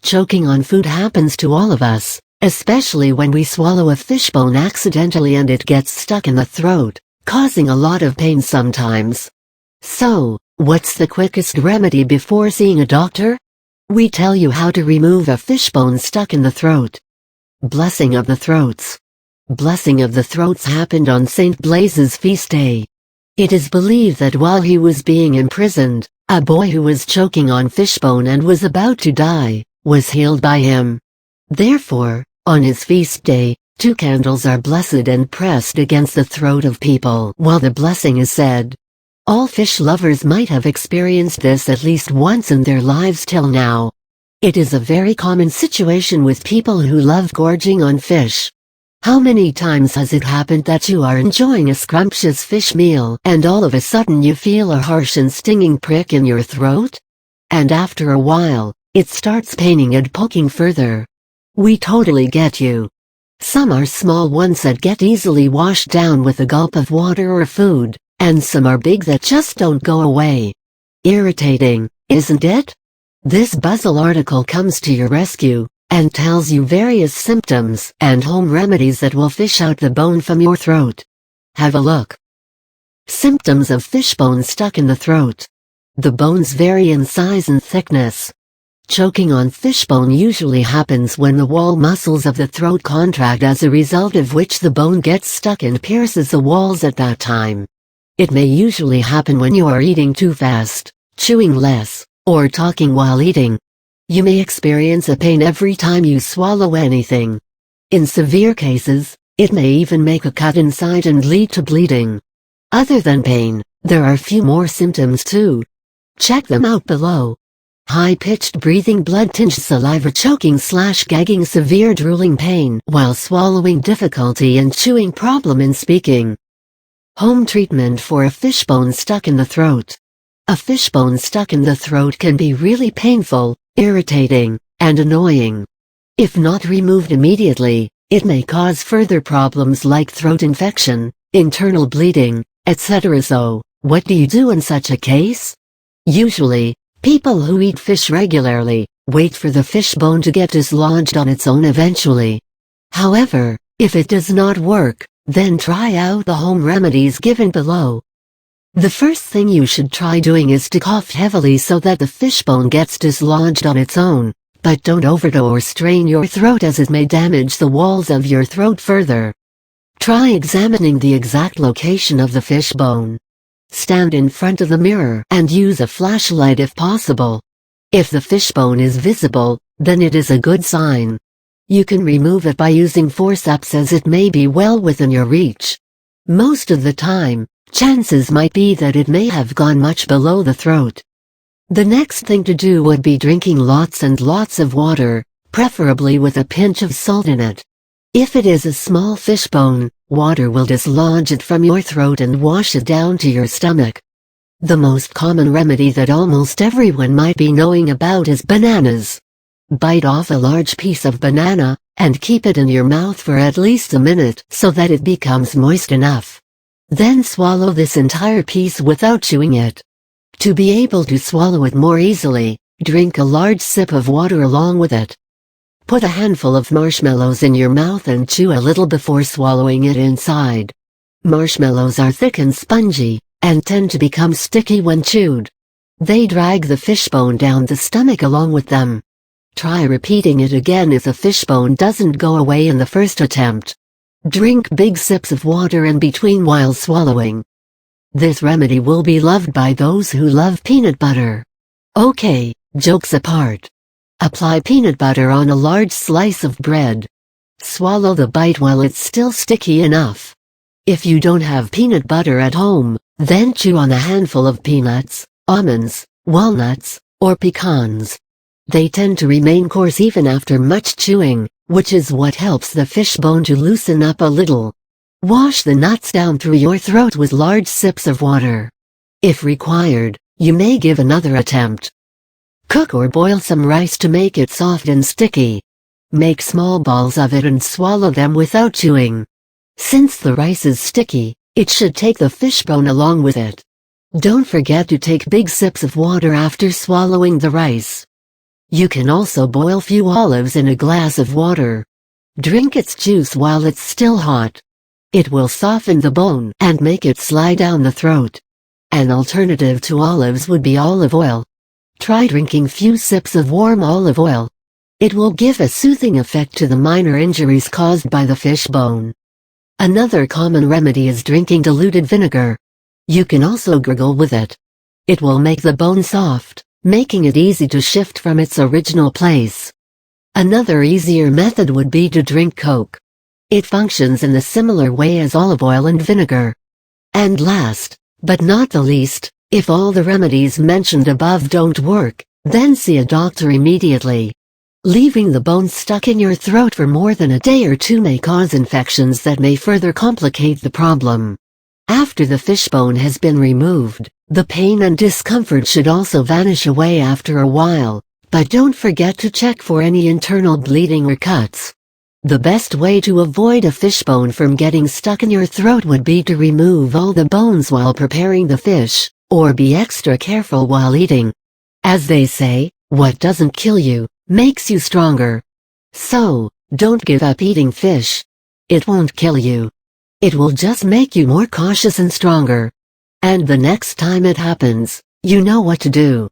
Choking on food happens to all of us, especially when we swallow a fishbone accidentally and it gets stuck in the throat, causing a lot of pain sometimes. So, what's the quickest remedy before seeing a doctor? We tell you how to remove a fishbone stuck in the throat. Blessing of the Throats. Blessing of the Throats happened on St. Blaise's feast day. It is believed that while he was being imprisoned, a boy who was choking on fishbone and was about to die, was healed by him. Therefore, on his feast day, 2 candles are blessed and pressed against the throat of people while the blessing is said. All fish lovers might have experienced this at least once in their lives till now. It is a very common situation with people who love gorging on fish. How many times has it happened that you are enjoying a scrumptious fish meal and all of a sudden you feel a harsh and stinging prick in your throat? And after a while, it starts paining and poking further. We totally get you. Some are small ones that get easily washed down with a gulp of water or food, and some are big that just don't go away. Irritating, isn't it? This Buzzle article comes to your rescue, and tells you various symptoms and home remedies that will fish out the bone from your throat. Have a look. Symptoms of fishbone stuck in the throat. The bones vary in size and thickness. Choking on fishbone usually happens when the wall muscles of the throat contract, as a result of which the bone gets stuck and pierces the walls at that time. It may usually happen when you are eating too fast, chewing less, or talking while eating. You may experience a pain every time you swallow anything. In severe cases, it may even make a cut inside and lead to bleeding. Other than pain, there are few more symptoms too. Check them out below. High-pitched breathing, blood-tinged saliva, choking/gagging, severe drooling, pain while swallowing, difficulty and chewing, problem in speaking. Home treatment for a fishbone stuck in the throat. A fishbone stuck in the throat can be really painful, irritating, and annoying. If not removed immediately, it may cause further problems like throat infection, internal bleeding, etc. So, what do you do in such a case? Usually, people who eat fish regularly wait for the fishbone to get dislodged on its own eventually. However, if it does not work, then try out the home remedies given below. The first thing you should try doing is to cough heavily so that the fishbone gets dislodged on its own, but don't overdo or strain your throat, as it may damage the walls of your throat further. Try examining the exact location of the fishbone. Stand in front of the mirror and use a flashlight if possible. If the fishbone is visible, then it is a good sign. You can remove it by using forceps, as it may be well within your reach. Most of the time, chances might be that it may have gone much below the throat. The next thing to do would be drinking lots and lots of water, preferably with a pinch of salt in it. If it is a small fishbone, water will dislodge it from your throat and wash it down to your stomach. The most common remedy that almost everyone might be knowing about is bananas. Bite off a large piece of banana, and keep it in your mouth for at least a minute so that it becomes moist enough. Then swallow this entire piece without chewing it. To be able to swallow it more easily, drink a large sip of water along with it. Put a handful of marshmallows in your mouth and chew a little before swallowing it inside. Marshmallows are thick and spongy, and tend to become sticky when chewed. They drag the fishbone down the stomach along with them. Try repeating it again if the fishbone doesn't go away in the first attempt. Drink big sips of water in between while swallowing. This remedy will be loved by those who love peanut butter. Okay, jokes apart. Apply peanut butter on a large slice of bread. Swallow the bite while it's still sticky enough. If you don't have peanut butter at home, then chew on a handful of peanuts, almonds, walnuts, or pecans. They tend to remain coarse even after much chewing, which is what helps the fishbone to loosen up a little. Wash the nuts down through your throat with large sips of water. If required, you may give another attempt. Cook or boil some rice to make it soft and sticky. Make small balls of it and swallow them without chewing. Since the rice is sticky, it should take the fishbone along with it. Don't forget to take big sips of water after swallowing the rice. You can also boil few olives in a glass of water. Drink its juice while it's still hot. It will soften the bone and make it slide down the throat. An alternative to olives would be olive oil. Try drinking few sips of warm olive oil. It will give a soothing effect to the minor injuries caused by the fishbone. Another common remedy is drinking diluted vinegar. You can also gargle with it. It will make the bone soft, making it easy to shift from its original place. Another easier method would be to drink Coke. It functions in the similar way as olive oil and vinegar. And last, but not the least, if all the remedies mentioned above don't work, then see a doctor immediately. Leaving the bone stuck in your throat for more than a day or two may cause infections that may further complicate the problem. After the fishbone has been removed, the pain and discomfort should also vanish away after a while, but don't forget to check for any internal bleeding or cuts. The best way to avoid a fishbone from getting stuck in your throat would be to remove all the bones while preparing the fish, or be extra careful while eating. As they say, what doesn't kill you, makes you stronger. So, don't give up eating fish. It won't kill you. It will just make you more cautious and stronger. And the next time it happens, you know what to do.